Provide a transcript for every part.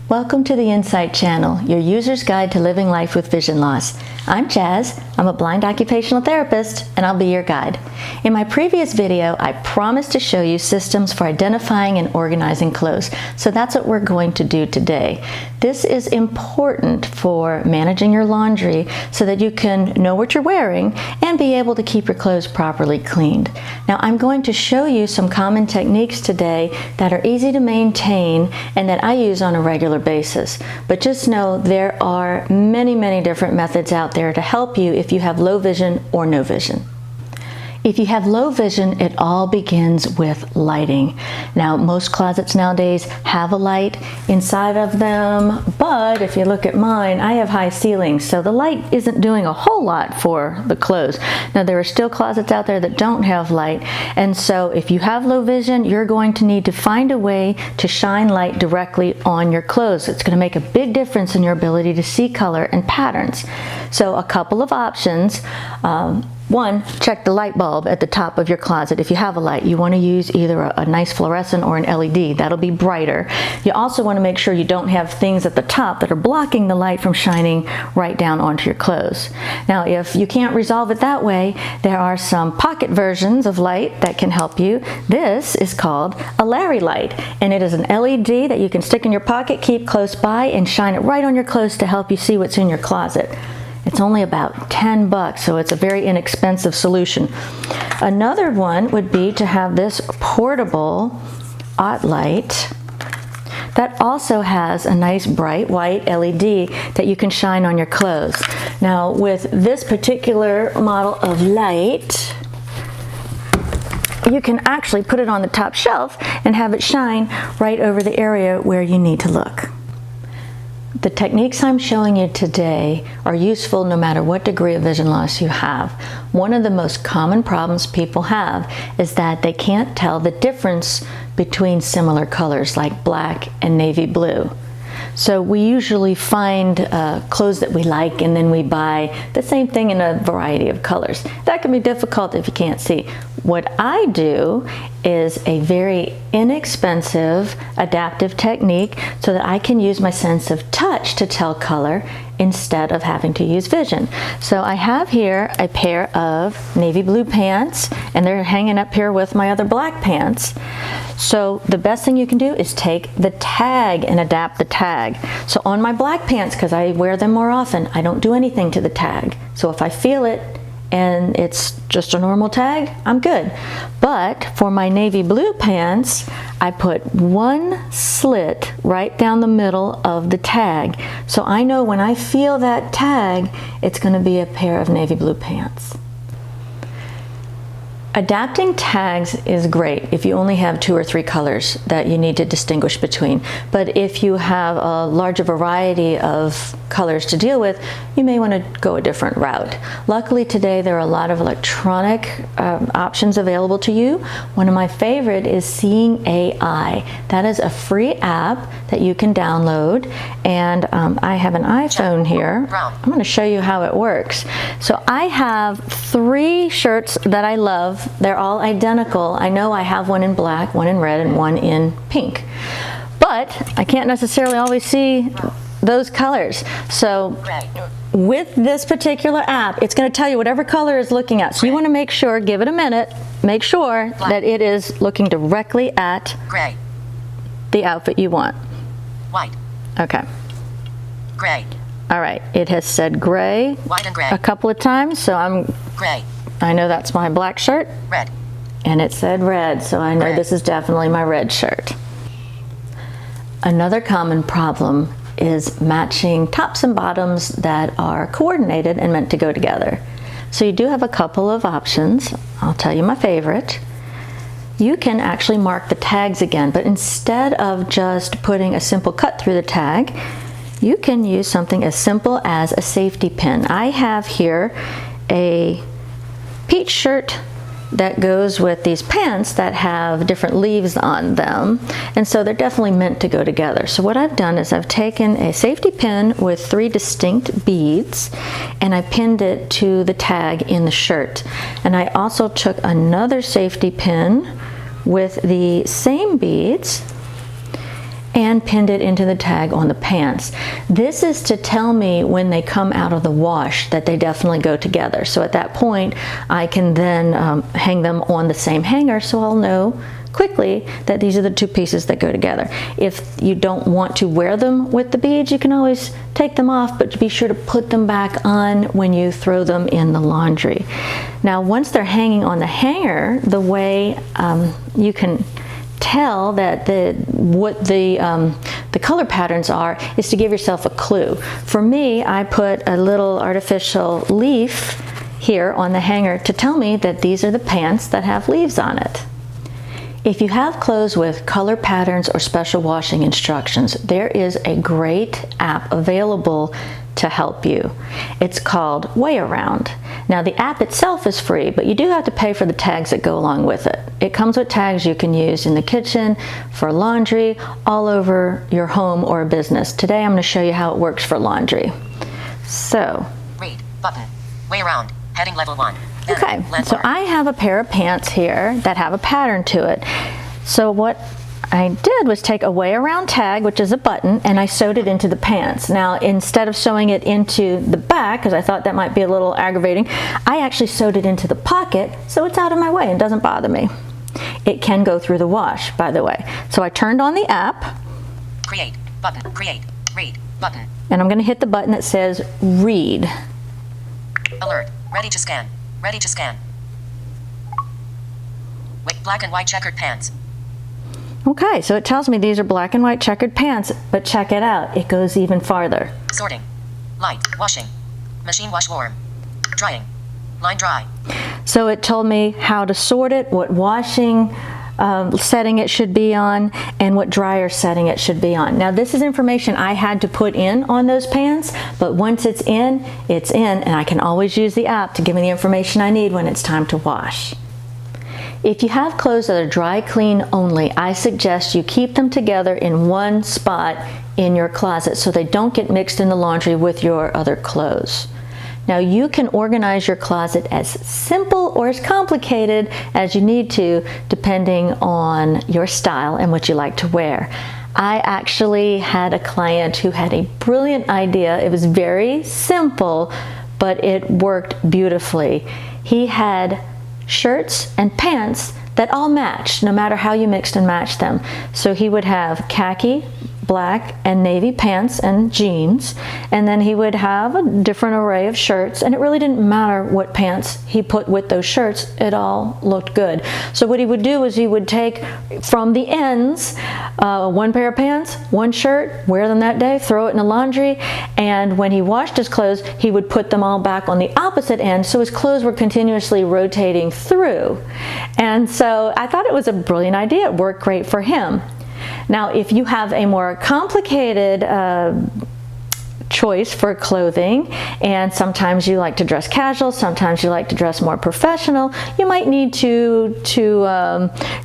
Welcome to the Insight Channel, your user's guide to living life with vision loss. I'm Jazz. I'm a blind occupational therapist, and I'll be your guide. In my previous video, I promised to show you systems for identifying and organizing clothes, so that's what we're going to do today. This is important for managing your laundry so that you can know what you're wearing and be able to keep your clothes properly cleaned. Now, I'm going to show you some common techniques today that are easy to maintain and that I use on a regular basis. But just know there are many different methods out there to help you if you have low vision or no vision. If you have low vision, it all begins with lighting. Now, most closets nowadays have a light inside of them, but if you look at mine, I have high ceilings, so the light isn't doing a whole lot for the clothes. Now, there are still closets out there that don't have light, and so if you have low vision, you're going to need to find a way to shine light directly on your clothes. It's going to make a big difference in your ability to see color and patterns. So a couple of options. One, check the light bulb at the top of your closet. If you have a light, you want to use either a nice fluorescent or an LED. That'll be brighter. You also want to make sure you don't have things at the top that are blocking the light from shining right down onto your clothes. Now, if you can't resolve it that way, there are some pocket versions of light that can help you. This is called a Larry light, and it is an LED that you can stick in your pocket, keep close by, and shine it right on your clothes to help you see what's in your closet. It's only about $10, so it's a very inexpensive solution. Another one would be to have this portable OttLite that also has a nice bright white LED that you can shine on your clothes. Now, with this particular model of light, you can actually put it on the top shelf and have it shine right over the area where you need to look. The techniques I'm showing you today are useful no matter what degree of vision loss you have. One of the most common problems people have is that they can't tell the difference between similar colors like black and navy blue. So we usually find clothes that we like and then we buy the same thing in a variety of colors. That can be difficult if you can't see. What I do is a very inexpensive adaptive technique so that I can use my sense of touch to tell color instead of having to use vision. So I have here a pair of navy blue pants, and they're hanging up here with my other black pants. So the best thing you can do is take the tag and adapt the tag. So on my black pants, because I wear them more often, I don't do anything to the tag. So if I feel it and it's just a normal tag, I'm good. But for my navy blue pants, I put one slit right down the middle of the tag. So I know when I feel that tag, it's going to be a pair of navy blue pants. Adapting tags is great if you only have 2 or 3 colors that you need to distinguish between. But if you have a larger variety of colors to deal with, you may want to go a different route. Luckily today there are a lot of electronic options available to you. One of my favorite is Seeing AI. That is a free app that you can download, and I have an iPhone here. I'm going to show you how it works. So I have 3 shirts that I love. They're all identical. I know I have one in black, one in red, and one in pink. But I can't necessarily always see those colors. So with this particular app, it's going to tell you whatever color is looking at. So you want to make sure, give it a minute, make sure that it is looking directly at the outfit you want. White. Okay. Gray. All right. It has said gray, White and gray. a couple of times, so Gray. I know that's my black shirt. Red. And it said red, so I know Red. this is definitely my red shirt. Another common problem is matching tops and bottoms that are coordinated and meant to go together. So you do have a couple of options. I'll tell you my favorite. You can actually mark the tags again, but instead of just putting a simple cut through the tag, you can use something as simple as a safety pin. I have here a peach shirt that goes with these pants that have different leaves on them, and so they're definitely meant to go together. So what I've done is I've taken a safety pin with 3 distinct beads and I pinned it to the tag in the shirt, and I also took another safety pin with the same beads and pinned it into the tag on the pants. This is to tell me when they come out of the wash that they definitely go together. So at that point, I can then hang them on the same hanger, so I'll know quickly that these are the two pieces that go together. If you don't want to wear them with the beads, you can always take them off, but be sure to put them back on when you throw them in the laundry. Now, once they're hanging on the hanger, the way you can tell that what the color patterns are is to give yourself a clue. For me, I put a little artificial leaf here on the hanger to tell me that these are the pants that have leaves on it. If you have clothes with color patterns or special washing instructions, there is a great app available to help you. It's called Wayaround. Now, the app itself is free, but you do have to pay for the tags that go along with it. It comes with tags you can use in the kitchen, for laundry, all over your home or business. Today I'm going to show you how it works for laundry. So, Read button. Way around. Heading level 1. okay, so I have a pair of pants here that have a pattern to it. So what I did was take a way around tag, which is a button, and I sewed it into the pants. Now, instead of sewing it into the back, because I thought that might be a little aggravating, I actually sewed it into the pocket so it's out of my way and doesn't bother me. It can go through the wash, by the way. So I turned on the app. Create button. Create. Read button. And I'm going to hit the button that says read. Alert. Ready to scan. Ready to scan. With black and white checkered pants. Okay, so it tells me these are black and white checkered pants, but check it out. It goes even farther. Sorting. Light. Washing. Machine wash warm. Drying. Line dry. So it told me how to sort it, what washing setting it should be on, and what dryer setting it should be on. Now, this is information I had to put in on those pants, but once it's in, and I can always use the app to give me the information I need when it's time to wash. If you have clothes that are dry clean only, I suggest you keep them together in one spot in your closet so they don't get mixed in the laundry with your other clothes. Now, you can organize your closet as simple or as complicated as you need to, depending on your style and what you like to wear. I actually had a client who had a brilliant idea. It was very simple, but it worked beautifully. He had shirts and pants that all matched, no matter how you mixed and matched them. So he would have khaki, black, and navy pants and jeans, and then he would have a different array of shirts, and it really didn't matter what pants he put with those shirts, it all looked good. So what he would do is he would take from the ends one pair of pants, one shirt, wear them that day, throw it in the laundry, and when he washed his clothes, he would put them all back on the opposite end, so his clothes were continuously rotating through. And so I thought it was a brilliant idea. It worked great for him. Now, if you have a more complicated choice for clothing, and sometimes you like to dress casual, sometimes you like to dress more professional, you might need to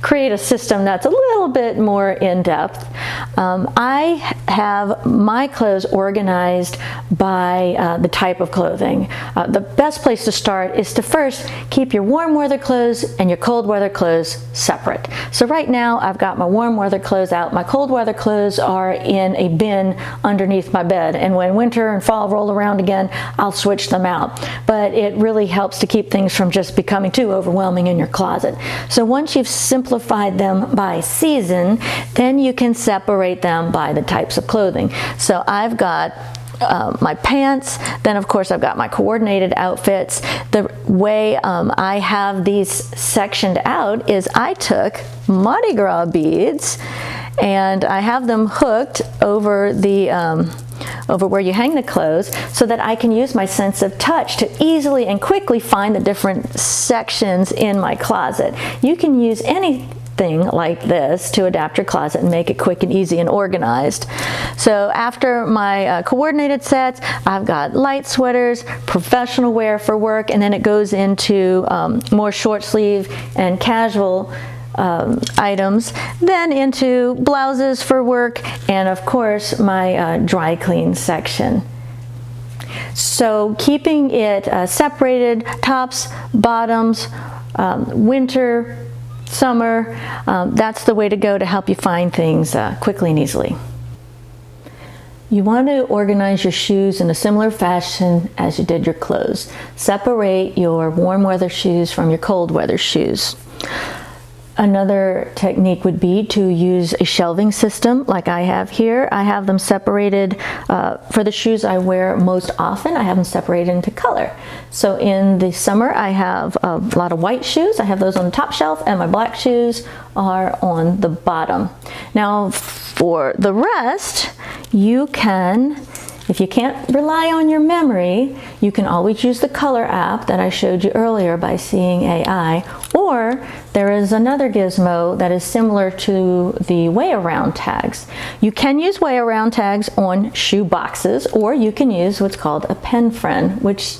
create a system that's a little bit more in-depth. I have my clothes organized by the type of clothing. The best place to start is to first keep your warm weather clothes and your cold weather clothes separate. So right now I've got my warm weather clothes out. My cold weather clothes are in a bin underneath my bed, and when winter and fall roll around again, I'll switch them out. But it really helps to keep things from just becoming too overwhelming in your closet. So once you've simplified them by season, then you can separate them by the types of clothing. So I've got my pants, then of course I've got my coordinated outfits. The way I have these sectioned out is I took Mardi Gras beads and I have them hooked over the over where you hang the clothes so that I can use my sense of touch to easily and quickly find the different sections in my closet. You can use anything like this to adapt your closet and make it quick and easy and organized. So after my coordinated sets, I've got light sweaters, professional wear for work, and then it goes into more short sleeve and casual items, then into blouses for work, and of course my dry clean section. So keeping it separated, tops, bottoms, winter, summer, that's the way to go to help you find things quickly and easily. You want to organize your shoes in a similar fashion as you did your clothes. Separate your warm weather shoes from your cold weather shoes. Another technique would be to use a shelving system like I have here. I have them separated for the shoes I wear most often. I have them separated into color. So in the summer I have a lot of white shoes. I have those on the top shelf, and my black shoes are on the bottom. Now for the rest, you can, if you can't rely on your memory, you can always use the color app that I showed you earlier by Seeing AI, or there is another gizmo that is similar to the way around tags. You can use way around tags on shoe boxes, or you can use what's called a pen friend, which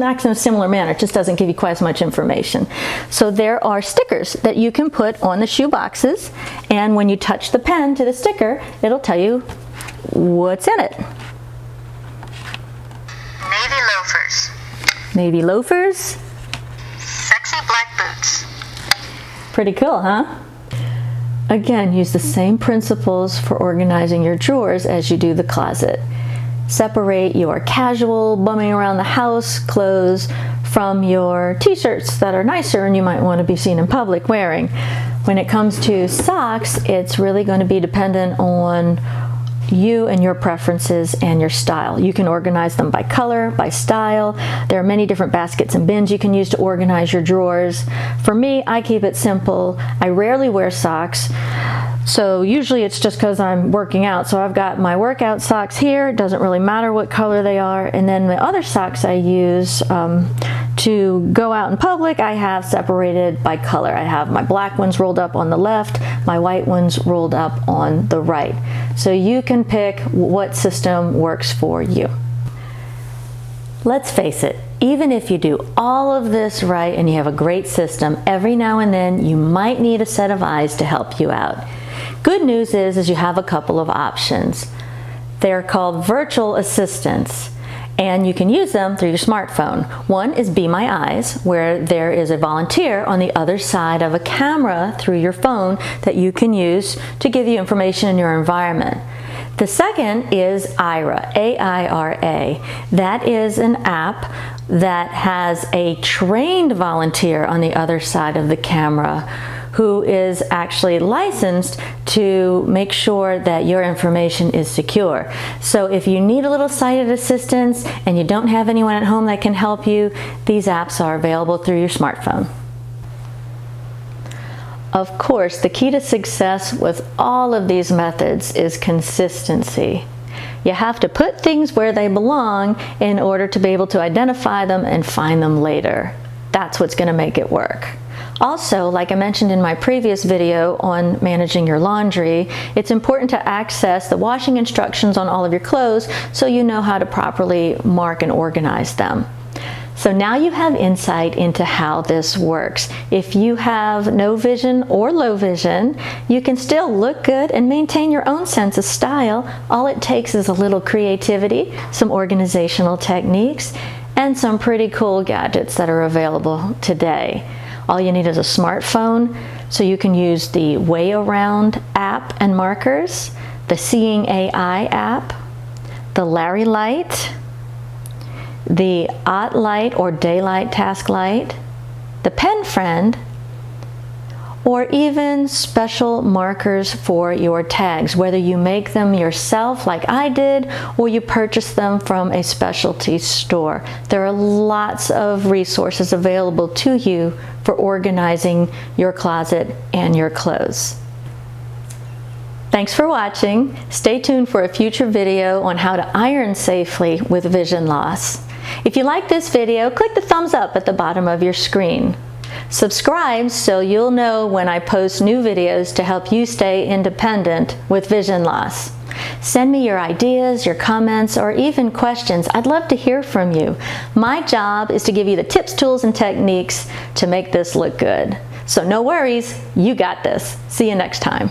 acts in a similar manner, it just doesn't give you quite as much information. So there are stickers that you can put on the shoe boxes, and when you touch the pen to the sticker, it'll tell you what's in it. Navy loafers. Navy loafers. Sexy black boots. Pretty cool, huh? Again, use the same principles for organizing your drawers as you do the closet. Separate your casual, bumming around the house clothes from your t-shirts that are nicer and you might want to be seen in public wearing. When it comes to socks, it's really going to be dependent on you and your preferences and your style. You can organize them by color, by style. There are many different baskets and bins you can use to organize your drawers. For me, I keep it simple. I rarely wear socks. So usually it's just because I'm working out. So I've got my workout socks here. It doesn't really matter what color they are. And then the other socks I use to go out in public, I have separated by color. I have my black ones rolled up on the left, my white ones rolled up on the right. So you can pick what system works for you. Let's face it, even if you do all of this right and you have a great system, every now and then you might need a set of eyes to help you out. Good news is you have a couple of options. They're called virtual assistants, and you can use them through your smartphone. One is Be My Eyes, where there is a volunteer on the other side of a camera through your phone that you can use to give you information in your environment. The second is Aira, A-I-R-A. That is an app that has a trained volunteer on the other side of the camera who is actually licensed to make sure that your information is secure. So if you need a little sighted assistance and you don't have anyone at home that can help you, these apps are available through your smartphone. Of course, the key to success with all of these methods is consistency. You have to put things where they belong in order to be able to identify them and find them later. That's what's going to make it work. Also, like I mentioned in my previous video on managing your laundry, it's important to access the washing instructions on all of your clothes so you know how to properly mark and organize them. So now you have insight into how this works. If you have no vision or low vision, you can still look good and maintain your own sense of style. All it takes is a little creativity, some organizational techniques, and some pretty cool gadgets that are available today. All you need is a smartphone, so you can use the Way Around app and markers, the Seeing AI app, the Larry Light, the Ott Light or Daylight Task Light, the Pen Friend, or even special markers for your tags, whether you make them yourself like I did or you purchase them from a specialty store. There are lots of resources available to you for organizing your closet and your clothes. Thanks for watching. Stay tuned for a future video on how to iron safely with vision loss. If you like this video, click the thumbs up at the bottom of your screen. Subscribe so you'll know when I post new videos to help you stay independent with vision loss. Send me your ideas, your comments, or even questions. I'd love to hear from you. My job is to give you the tips, tools, and techniques to make this look good. So no worries, you got this. See you next time.